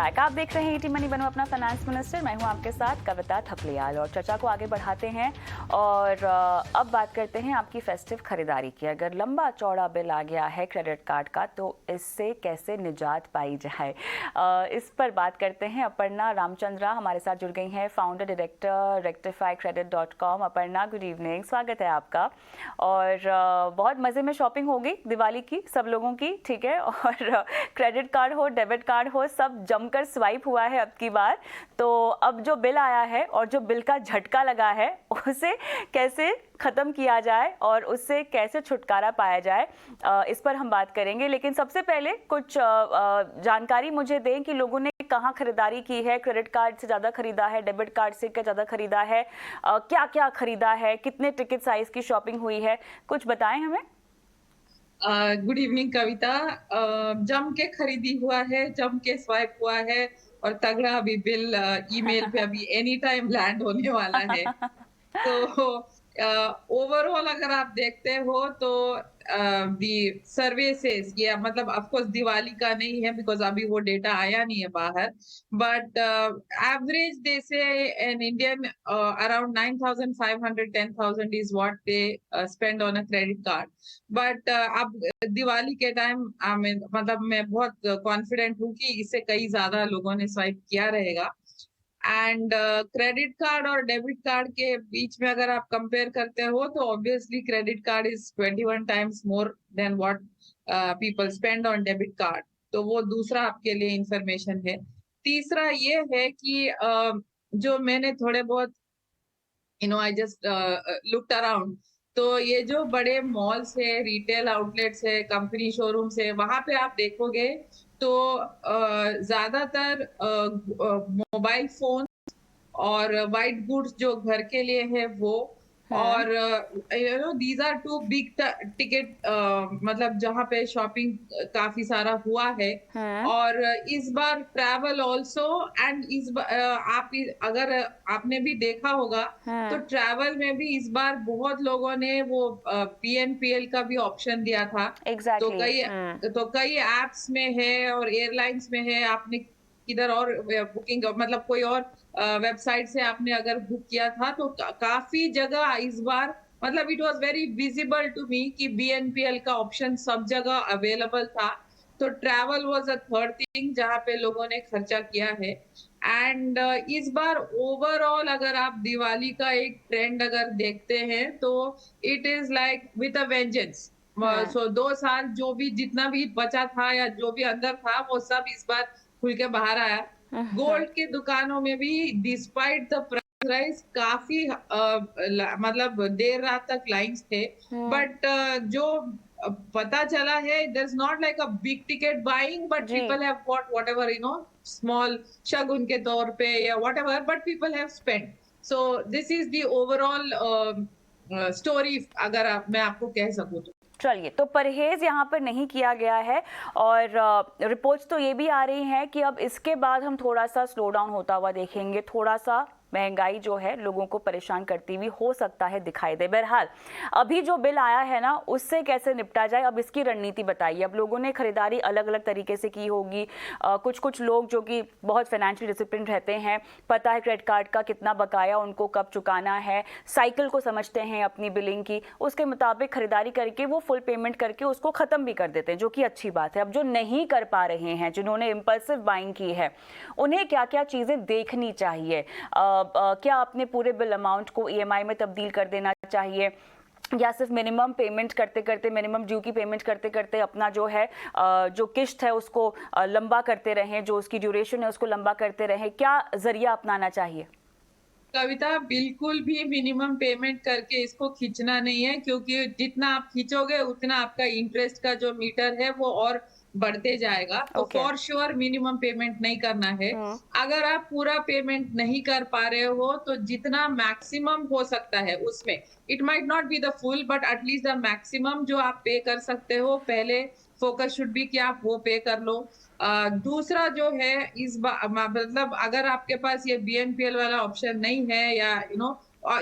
Back. आप देख रहे हैं ईटी मनी बनो अपना फाइनेंस मिनिस्टर। मैं हूं आपके साथ कविता थपलियाल और चर्चा को आगे बढ़ाते हैं और अब बात करते हैं आपकी फेस्टिव खरीदारी की। अगर लंबा चौड़ा बिल आ गया है क्रेडिट कार्ड का तो इससे कैसे निजात पाई जाए, इस पर बात करते हैं। अपर्णा रामचंद्रा हमारे साथ जुड़ गई हैं, founder director rectifycredit.com। Aparna, good evening, स्वागत है आपका। और बहुत मज़े में शॉपिंग हो गई दिवाली की सब लोगों की, ठीक है। और क्रेडिट कार्ड हो डेबिट कार्ड हो सब जमकर स्वाइप हुआ है अब की बार। तो अब जो बिल आया है और जो बिल का झटका लगा है उसे कैसे ख़त्म किया जाए और उससे कैसे छुटकारा पाया जाए, इस पर हम बात करेंगे। लेकिन सबसे पहले कुछ जानकारी मुझे दें कि लोगों ने कहाँ खरीदारी की है, क्रेडिट कार्ड से ज़्यादा खरीदा है, डेबिट कार्ड से क्या ज़्यादा खरीदा है, क्या क्या खरीदा है, कितने टिकट साइज़ की शॉपिंग हुई है, कुछ बताएं हमें। गुड इवनिंग कविता। जम के खरीदी हुआ है, जम के स्वाइप हुआ है और तगड़ा अभी बिल ईमेल पे अभी एनी टाइम लैंड होने वाला है। तो ओवरऑल अगर आप देखते हो तो दी सर्विसेज, या मतलब ऑफ कोर्स दिवाली का नहीं है बिकॉज अभी वो डेटा आया नहीं है बाहर, बट एवरेज दे से an Indian around 9,500 10,000 is what they spend on a credit card. But अब दिवाली के टाइम मतलब मैं बहुत कॉन्फिडेंट हूँ कि इससे कई ज्यादा लोगों ने स्वाइप किया रहेगा। एंड क्रेडिट कार्ड और डेबिट कार्ड के बीच में अगर आप कंपेयर करते हो तो obviously credit card is 21 times more than what people spend on debit card. तो वो दूसरा आपके लिए इंफॉर्मेशन है। तीसरा ये है कि जो मैंने थोड़े बहुत आई जस्ट लुक्ड अराउंड, तो ये जो बड़े मॉल्स है, रिटेल आउटलेट्स है, कंपनी शोरूम्स है, वहां पे आप देखोगे तो ज्यादातर मोबाइल फोन और वाइट गुड्स जो घर के लिए है वो, और these are two big ticket, मतलब जहाँ पे शॉपिंग काफी सारा हुआ है। और इस बार ट्रैवल ऑल्सो, एंड अगर आपने भी देखा होगा तो ट्रैवल में भी इस बार बहुत लोगों ने वो पीएनपीएल का भी ऑप्शन दिया था। तो एग्जैक्टली कई एप्स में है और एयरलाइंस में है। आपने किधर और बुकिंग, मतलब कोई और वेबसाइट से आपने अगर बुक किया था तो काफी जगह इस बार, मतलब it was very visible to me कि बीएनपीएल का ऑप्शन सब जगह अवेलेबल था। तो travel was a third thing जहाँ पे लोगों ने खर्चा किया है। एंड इस बार ओवरऑल अगर आप दिवाली का एक ट्रेंड अगर देखते हैं तो it is like with a vengeance. So 2 साल जो भी जितना भी बचा था या जो भी अंदर था वो सब इस बार खुल के बाहर आया। गोल्ड के दुकानों में भी डिस्पाइट द प्राइस राइज काफी मतलब देर रात तक लाइंस थे। बट जो पता चला है there is not like a big ticket buying, but जी। People have bought whatever small शगुन के तौर पे या whatever, but people have spent. So this is the overall story अगर मैं आपको कह सकूं तो। चलिए, तो परहेज यहाँ पर नहीं किया गया है और रिपोर्ट्स तो ये भी आ रही हैं कि अब इसके बाद हम थोड़ा सा स्लो डाउन होता हुआ देखेंगे, थोड़ा सा महंगाई जो है लोगों को परेशान करती हुई हो सकता है दिखाई दे। बहरहाल अभी जो बिल आया है ना उससे कैसे निपटा जाए, अब इसकी रणनीति बताइए। अब लोगों ने खरीदारी अलग अलग तरीके से की होगी। कुछ लोग जो कि बहुत फाइनेंशियल डिसिप्लिन रहते हैं, पता है क्रेडिट कार्ड का कितना बकाया उनको कब चुकाना है, साइकिल को समझते हैं अपनी बिलिंग की, उसके मुताबिक खरीदारी करके वो फुल पेमेंट करके उसको ख़त्म भी कर देते हैं, जो कि अच्छी बात है। अब जो नहीं कर पा रहे हैं, जिन्होंने इम्पल्सिव बाइंग की है, उन्हें क्या क्या चीज़ें देखनी चाहिए। क्या अपने पूरे बिल अमाउंट को ईएमआई में तब्दील कर देना चाहिए या सिर्फ मिनिमम पेमेंट करते करते, मिनिमम ड्यू की पेमेंट करते करते अपना जो है जो किश्त है उसको लंबा करते रहें, जो उसकी ड्यूरेशन है उसको लंबा करते रहें, क्या जरिया अपनाना चाहिए? कविता, बिल्कुल भी मिनिमम पेमेंट करके इसको खींचना नहीं है, क्योंकि जितना आप खींचोगे उतना आपका इंटरेस्ट का जो मीटर है वो और बढ़ते जाएगा। तो okay. For sure minimum payment नहीं करना है। अगर आप पूरा पेमेंट नहीं कर पा रहे हो तो जितना मैक्सिमम हो सकता है उसमें, it might not be the full but at least the maximum जो आप पे कर सकते हो, पहले फोकस शुड बी कि आप वो पे कर लो। दूसरा जो है मतलब अगर आपके पास ये बीएनपीएल वाला ऑप्शन नहीं है या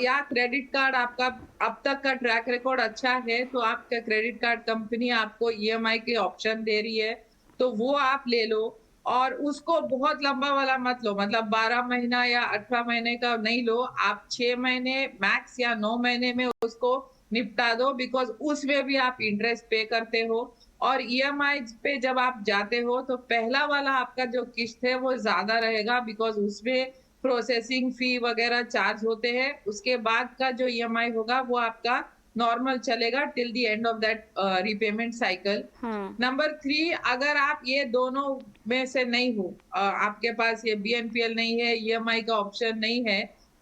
या क्रेडिट कार्ड आपका अब तक का ट्रैक रिकॉर्ड अच्छा है तो आपका क्रेडिट कार्ड कंपनी आपको ईएमआई के ऑप्शन दे रही है तो वो आप ले लो। और उसको बहुत लंबा वाला मत लो, मतलब 12 महीना या 18 महीने का नहीं लो, आप 6 महीने मैक्स या 9 महीने में उसको निपटा दो, बिकॉज़ उसमें भी आप इंटरेस्ट पे करते हो। और ईएमआई पे जब आप जाते हो तो पहला वाला आपका जो किश्त है वो ज़्यादा रहेगा, बिकॉज़ उसमें प्रोसेसिंग फी वगैरह चार्ज होते हैं। उसके बाद का जो ईएमआई होगा वो आपका नॉर्मल चलेगा till the end of that repayment cycle. Hmm. Number 3, अगर आप ये दोनों में से नहीं हो, आपके पास ये बीएनपीएल नहीं है, ईएमआई का ऑप्शन नहीं है,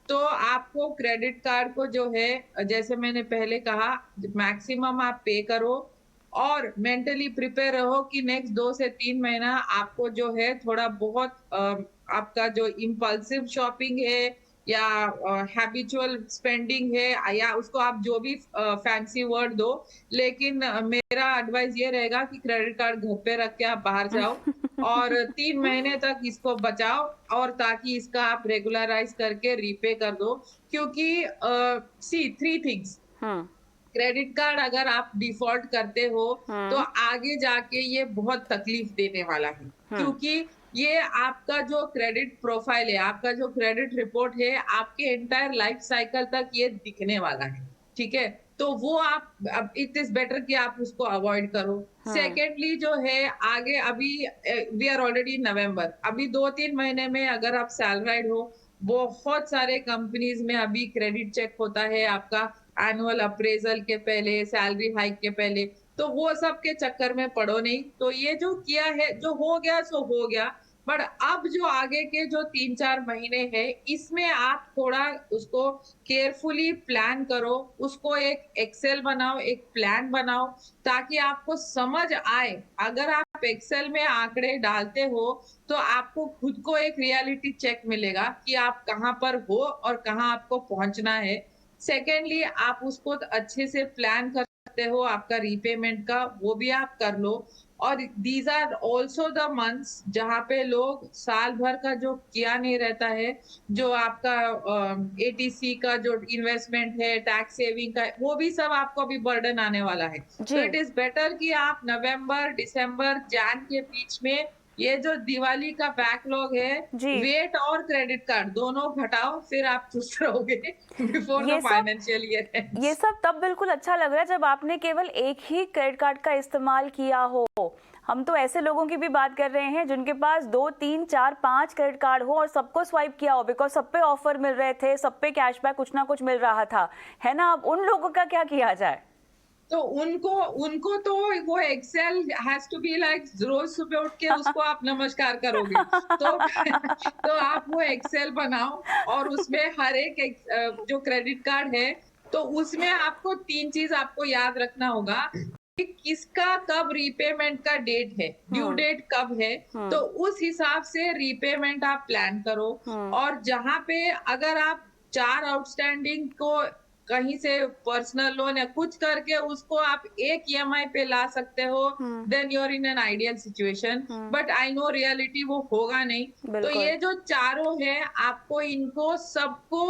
तो आपको क्रेडिट कार्ड को जो है, जैसे मैंने पहले कहा, मैक्सिमम आप पे करो और मेंटली प्रिपेयर रहो कि नेक्स्ट 2 से 3 महीना आपको जो है थोड़ा बहुत आपका जो इम्पल्सिव शॉपिंग है या हैबिचुअल स्पेंडिंग है, या उसको आप जो भी फैंसी वर्ड दो, लेकिन मेरा एडवाइस ये रहेगा कि क्रेडिट कार्ड घर पे रख के आप बाहर जाओ और 3 महीने तक इसको बचाओ, और ताकि इसका आप रेगुलराइज करके रीपे कर दो। क्योंकि सी 3 थिंग्स, हम्म। क्रेडिट कार्ड अगर आप डिफ़ॉल्ट करते हो, तो हम्म। आगे जाके ये बहुत तकलीफ देने वाला है। हम्म। क्योंकि ये आपका जो क्रेडिट प्रोफ़ाइल है, आपका जो क्रेडिट रिपोर्ट है, आपके एंटायर लाइफ़ साइकिल तक ये दिखने वाला है, ठीक है? तो वो आप, अब इट इज़ बेटर कि आप उसको अवॉइड करो। हम्म। सेकेंडली जो है, आगे अभी वी आर ऑलरेडी नवंबर, अभी 2-3 महीने में अगर आप सैलराइड हो, बहुत सारे कंपनीज़ में अभी क्रेडिट चेक होता है आपका एनुअल अप्रेज़ल के पहले, सैलरी हाइक के पहले, तो वो सब के चक्कर में पड़ो नहीं। तो ये जो किया है, जो हो गया सो हो गया, बट अब जो आगे के जो 3-4 महीने हैं, इसमें आप थोड़ा उसको केयरफुली प्लान करो, उसको एक एक्सेल बनाओ, एक प्लान बनाओ, ताकि आपको समझ आए। अगर आप एक्सेल में आंकड़े डालते हो, तो आपको खुद को एक रियलिटी चेक मिलेगा कि आप कहाँ पर हो और कहाँ आपको पहुँचना है। सेकेंडली, आप उसको अच्छे से प्लान कर सकते हो, आपका रीपेमेंट का वो भी आप कर लो। और these are also the months जहाँ पे लोग साल भर का जो किया नहीं रहता है, जो आपका एटीसी का जो इन्वेस्टमेंट है, टैक्स सेविंग का, वो भी सब आपको अभी बर्डन आने वाला है। जी। तो इट इज बेटर कि आप नवंबर, दिसंबर, जैन के बीच में ये जो दिवाली का बैकलॉग है, जी। वेट और क्रेडिट कार्ड दोनों घटाओ, फिर आप खुश रहोगे बिफोर द ये सब फाइनेंशियल ईयर ये एंड्स। सब तब बिल्कुल अच्छा लग रहा है जब आपने केवल एक ही क्रेडिट कार्ड का इस्तेमाल किया हो। हम तो ऐसे लोगों की भी बात कर रहे हैं जिनके पास 2, 3, 4, 5 क्रेडिट कार्ड हो और सबको स्वाइप किया हो, बिकॉज सब पे ऑफर मिल रहे थे, सब पे कैशबैक कुछ ना कुछ मिल रहा था, है ना? अब उन लोगों का क्या किया जाए? तो उनको उनको तो वो excel has to be like, रोज़ सुबह उठ के उसको आप नमस्कार करोगे। तो तो आप वो एक्सेल बनाओ और उसमें हर एक जो क्रेडिट कार्ड है, तो उसमें आपको 3 चीज़ आपको याद रखना होगा कि किसका कब रीपेमेंट का डेट है, ड्यू हम्म। डेट कब है, तो हम्म। उस हिसाब से रीपेमेंट आप प्लान करो। हम्म। और जहाँ पे अगर आप 4 आउटस्टैंडिंग को कहीं से पर्सनल लोन या कुछ करके उसको आप एक ईएमआई पे ला सकते हो, hmm. Then you are in an ideal situation. Hmm. But I know reality वो होगा नहीं। तो बिल्कुल। ये जो चारों है, आपको इनको सबको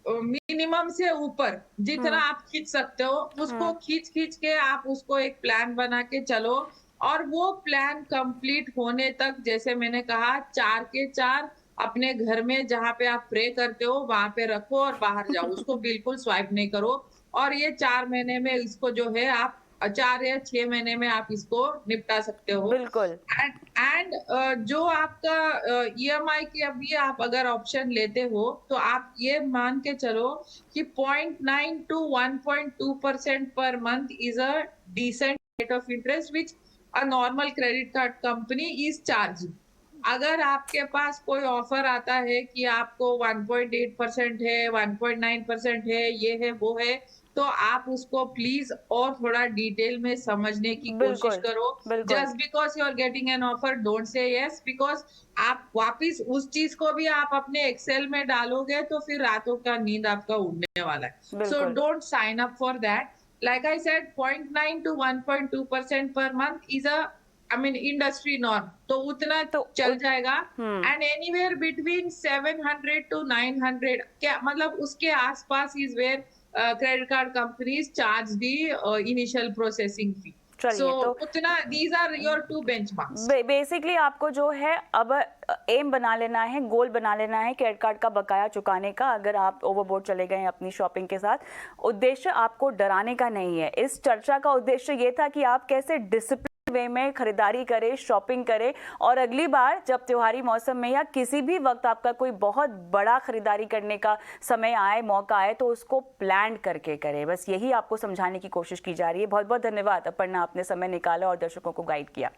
मिनिमम से ऊपर जितना हम्म। आप खींच सकते हो, उसको हम्म। खींच खींच के आप उसको एक प्लान बना के चलो। और वो प्लान कंप्लीट होने तक, जैसे मैंने कहा, 4 के 4 अपने घर में जहाँ पे आप प्रे करते हो वहां पे रखो और बाहर जाओ, उसको बिल्कुल स्वाइप नहीं करो। और ये 4 महीने में इसको जो है आप 4 या 6 महीने में आप इसको निपटा सकते हो। बिल्कुल। एंड जो आपका ईएमआई की अभी आप अगर ऑप्शन लेते हो, तो आप ये मान के चलो कि 0.9 टू 1.2% पर month is a decent rate of interest which a normal credit card company is charging. अगर आपके पास कोई ऑफर आता है कि आपको 1.8% है, 1.9% है, ये है, वो है, तो आप उसको प्लीज और थोड़ा डिटेल में समझने की कोशिश बिल्कुल। करो। बिल्कुल। Just because you are getting an offer, don't say yes, because आप वापिस उस चीज को भी आप अपने एक्सेल में डालोगे तो फिर रातों का नींद आपका उड़ने वाला है। सो बिल्कुल। Don't sign up for that. Like I said, 0.9 to 1.2% per month is a, I mean, industry norm. तो उतना तो चल जाएगा। Hmm. And anywhere between 700 to 900, क्या मतलब उसके आसपास is where credit card companies charge the initial processing fee. So चलिए तो उतना these are your two benchmarks. Basically आपको जो है अब एम बना लेना है, गोल बना लेना है क्रेडिट कार्ड का बकाया चुकाने का। अगर आप ओवरबोर्ड चले गए हैं अपनी शॉपिंग के साथ, उद्देश्य आपको डराने का नहीं है। इस चर्चा का उद्देश्य ये था कि आप कैसे डिसिप्लिन वे में खरीदारी करें, शॉपिंग करें, और अगली बार जब त्योहारी मौसम में या किसी भी वक्त आपका कोई बहुत बड़ा खरीदारी करने का समय आए, मौका आए, तो उसको प्लान करके करें। बस यही आपको समझाने की कोशिश की जा रही है। बहुत बहुत धन्यवाद अपर्णा, आपने समय निकाला और दर्शकों को गाइड किया।